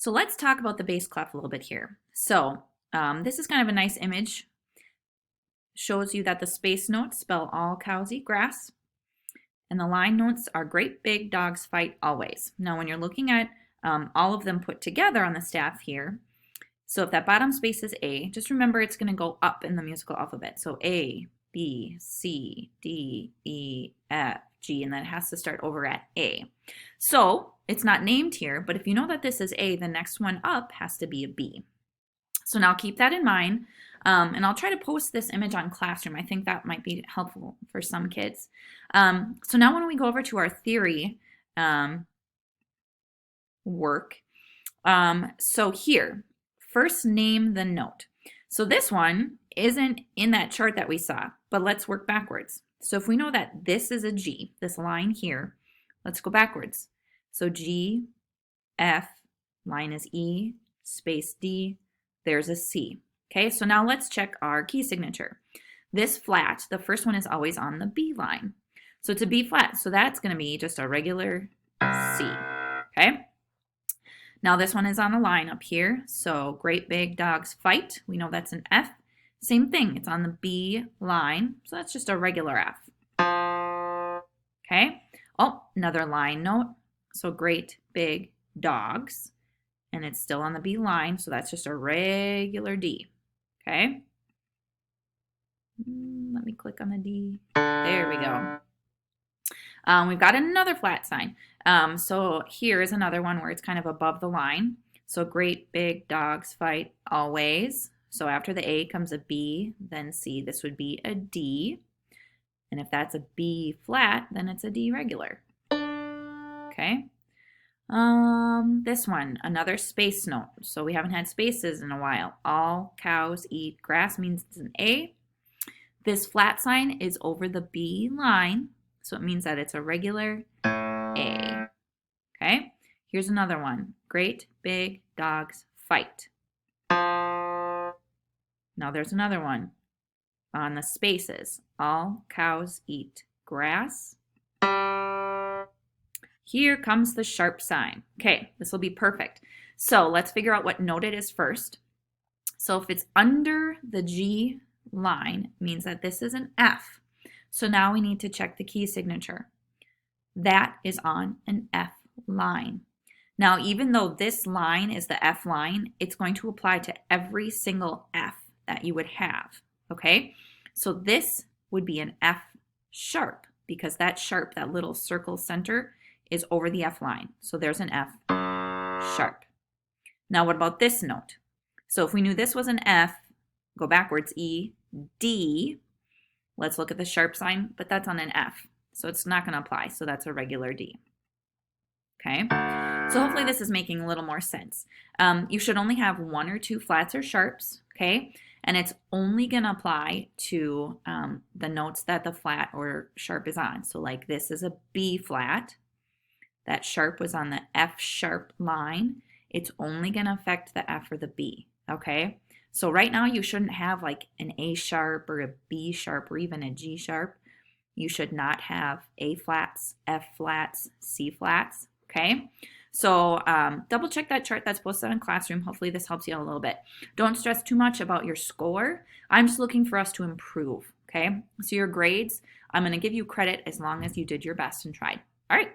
So let's talk about the bass clef a little bit here. So this is kind of a nice image. Shows you that the space notes spell all cows eat grass. And the line notes are great big dogs fight always. Now when you're looking at all of them put together on the staff here, so if that bottom space is A, just remember it's going to go up in the musical alphabet. So A, B, C, D, E, F, G, and then it has to start over at A. So it's not named here, but if you know that this is A, the next one up has to be a B. So now keep that in mind, and I'll try to post this image on Classroom. I think that might be helpful for some kids. So now when we go over to our theory work, so here, first name the note. So this one isn't in that chart that we saw, but let's work backwards. So if we know that this is a G, this line here, let's go backwards. So G, F, line is E, space D, there's a C. Okay, so now let's check our key signature. This flat, the first one is always on the B line. So it's a B flat, so that's going to be just a regular C. Okay, now this one is on a line up here. So great big dogs fight. We know that's an F. Same thing, it's on the B line, so that's just a regular F. Okay, oh, another line note. So great big dogs, and it's still on the B line, so that's just a regular D. Okay, let me click on the D. There we go. We've got another flat sign. So here is another one where it's kind of above the line. So great big dogs fight always. So after the A comes a B, then C. This would be a D. And if that's a B flat, then it's a D regular. Okay. This one, another space note. So we haven't had spaces in a while. All cows eat grass means it's an A. This flat sign is over the B line, so it means that it's a regular A. Okay, here's another one. Great big dogs fight. Now there's another one on the spaces. All cows eat grass. Here comes the sharp sign. Okay, this will be perfect. So let's figure out what note it is first. So if it's under the G line, it means that this is an F. So now we need to check the key signature. That is on an F line. Now, even though this line is the F line, it's going to apply to every single F that you would have, okay? So this would be an F sharp because that sharp, that little circle center, is over the F line. So there's an F sharp. Now what about this note? So if we knew this was an F, go backwards, E, D. Let's look at the sharp sign, but that's on an F. So it's not going to apply. So that's a regular D. Okay, so hopefully this is making a little more sense. You should only have one or two flats or sharps, okay? And it's only going to apply to the notes that the flat or sharp is on. So like this is a B flat. That sharp was on the F sharp line. It's only going to affect the F or the B, okay? So right now you shouldn't have like an A sharp or a B sharp or even a G sharp. You should not have A flats, F flats, C flats, okay? So double check that chart that's posted in Classroom. Hopefully this helps you out a little bit. Don't stress too much about your score. I'm just looking for us to improve, okay? So your grades, I'm going to give you credit as long as you did your best and tried. All right.